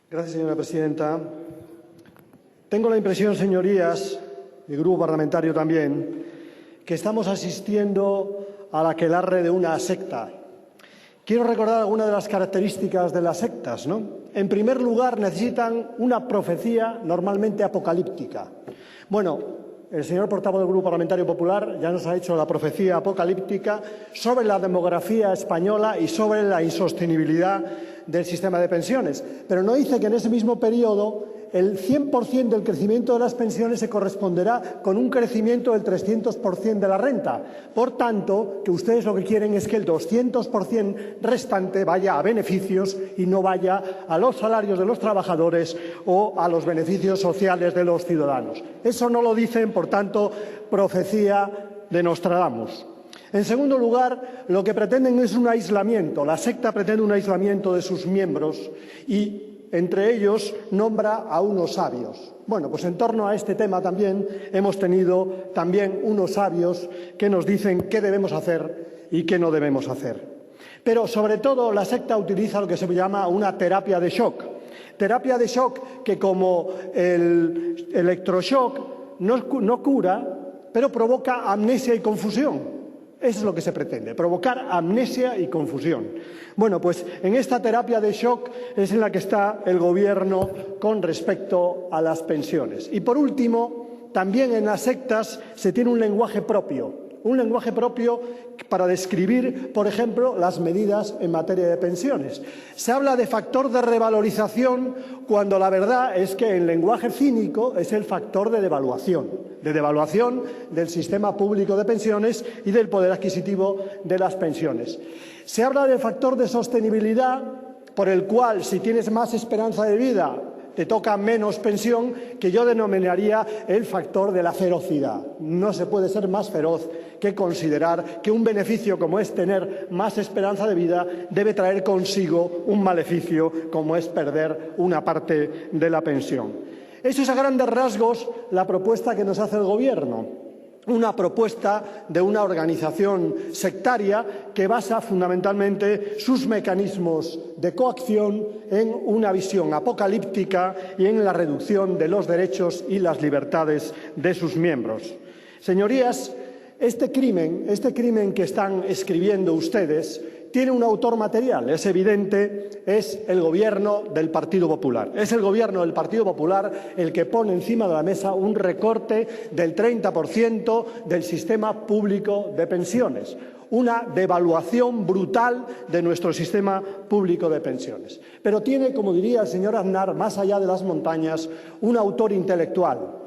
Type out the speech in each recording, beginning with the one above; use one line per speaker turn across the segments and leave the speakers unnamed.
Gracias, señora presidenta. Tengo la impresión, señorías, mi grupo parlamentario también, que estamos asistiendo al aquelarre de una secta. Quiero recordar algunas de las características de las sectas, ¿no? En primer lugar, necesitan una profecía normalmente apocalíptica. Bueno, el señor portavoz del Grupo Parlamentario Popular ya nos ha hecho la profecía apocalíptica sobre la demografía española y sobre la insostenibilidad del sistema de pensiones. Pero no dice que en ese mismo periodo el 100% del crecimiento de las pensiones se corresponderá con un crecimiento del 300% de la renta. Por tanto, que ustedes lo que quieren es que el 200% restante vaya a beneficios y no vaya a los salarios de los trabajadores o a los beneficios sociales de los ciudadanos. Eso no lo dicen, por tanto, profecía de Nostradamus. En segundo lugar, lo que pretenden es un aislamiento. La secta pretende un aislamiento de sus miembros y entre ellos nombra a unos sabios. Bueno, pues en torno a este tema también hemos tenido unos sabios que nos dicen qué debemos hacer y qué no debemos hacer. Pero sobre todo la secta utiliza lo que se llama una terapia de shock. Terapia de shock que, como el electroshock, no cura, pero provoca amnesia y confusión. Eso es lo que se pretende, provocar amnesia y confusión. Bueno, pues en esta terapia de shock es en la que está el Gobierno con respecto a las pensiones. Y por último, también en las sectas se tiene un lenguaje propio para describir, por ejemplo, las medidas en materia de pensiones. Se habla de factor de revalorización cuando la verdad es que en lenguaje cínico es el factor de devaluación del sistema público de pensiones y del poder adquisitivo de las pensiones. Se habla del factor de sostenibilidad por el cual, si tienes más esperanza de vida, te toca menos pensión, que yo denominaría el factor de la ferocidad. No se puede ser más feroz que considerar que un beneficio como es tener más esperanza de vida debe traer consigo un maleficio como es perder una parte de la pensión. Eso es a grandes rasgos la propuesta que nos hace el Gobierno. Una propuesta de una organización sectaria que basa fundamentalmente sus mecanismos de coacción en una visión apocalíptica y en la reducción de los derechos y las libertades de sus miembros. Señorías, este crimen que están escribiendo ustedes tiene un autor material, es evidente, es el Gobierno del Partido Popular. Es el Gobierno del Partido Popular el que pone encima de la mesa un recorte del 30% del sistema público de pensiones, una devaluación brutal de nuestro sistema público de pensiones. Pero tiene, como diría el señor Aznar, más allá de las montañas, un autor intelectual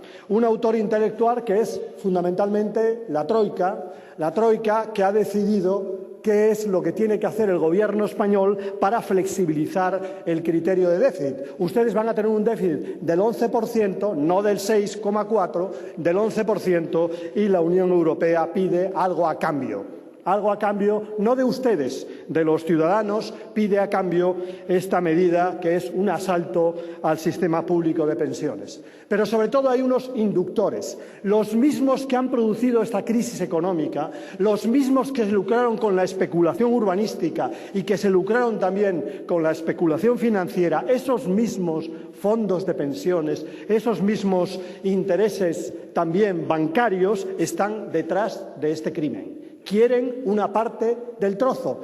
que es fundamentalmente la Troika que ha decidido qué es lo que tiene que hacer el Gobierno español para flexibilizar el criterio de déficit. Ustedes van a tener un déficit del 11%, no del 6,4%, del 11%, y la Unión Europea pide algo a cambio. Algo a cambio, no de ustedes, de los ciudadanos, pide a cambio esta medida que es un asalto al sistema público de pensiones. Pero sobre todo hay unos inductores, los mismos que han producido esta crisis económica, los mismos que se lucraron con la especulación urbanística y que se lucraron también con la especulación financiera, esos mismos fondos de pensiones, esos mismos intereses también bancarios están detrás de este crimen. Quieren una parte del trozo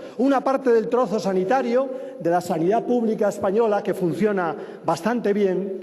sanitario de la sanidad pública española que funciona bastante bien,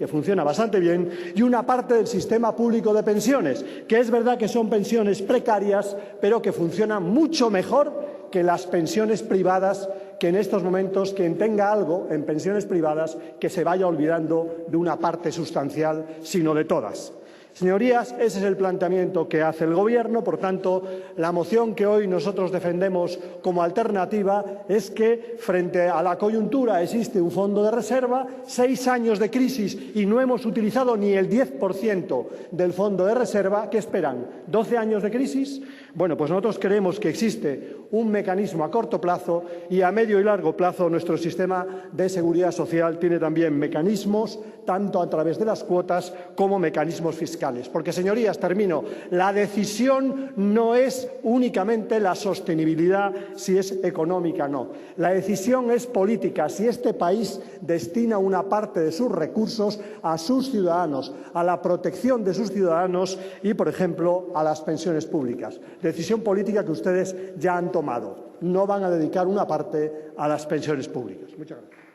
y una parte del sistema público de pensiones, que es verdad que son pensiones precarias, pero que funcionan mucho mejor que las pensiones privadas, que en estos momentos quien tenga algo en pensiones privadas que se vaya olvidando de una parte sustancial, sino de todas. Señorías, ese es el planteamiento que hace el Gobierno. Por tanto, la moción que hoy nosotros defendemos como alternativa es que, frente a la coyuntura, existe un fondo de reserva, 6 años de crisis y no hemos utilizado ni el 10% del fondo de reserva. ¿Qué esperan? ¿12 años de crisis? Bueno, pues nosotros creemos que existe un mecanismo a corto plazo y a medio y largo plazo nuestro sistema de seguridad social tiene también mecanismos, tanto a través de las cuotas como mecanismos fiscales. Porque, señorías, termino, la decisión no es únicamente la sostenibilidad, si es económica o no. La decisión es política, si este país destina una parte de sus recursos a sus ciudadanos, a la protección de sus ciudadanos y, por ejemplo, a las pensiones públicas. Decisión política que ustedes ya han tomado. No van a dedicar una parte a las pensiones públicas. Muchas gracias.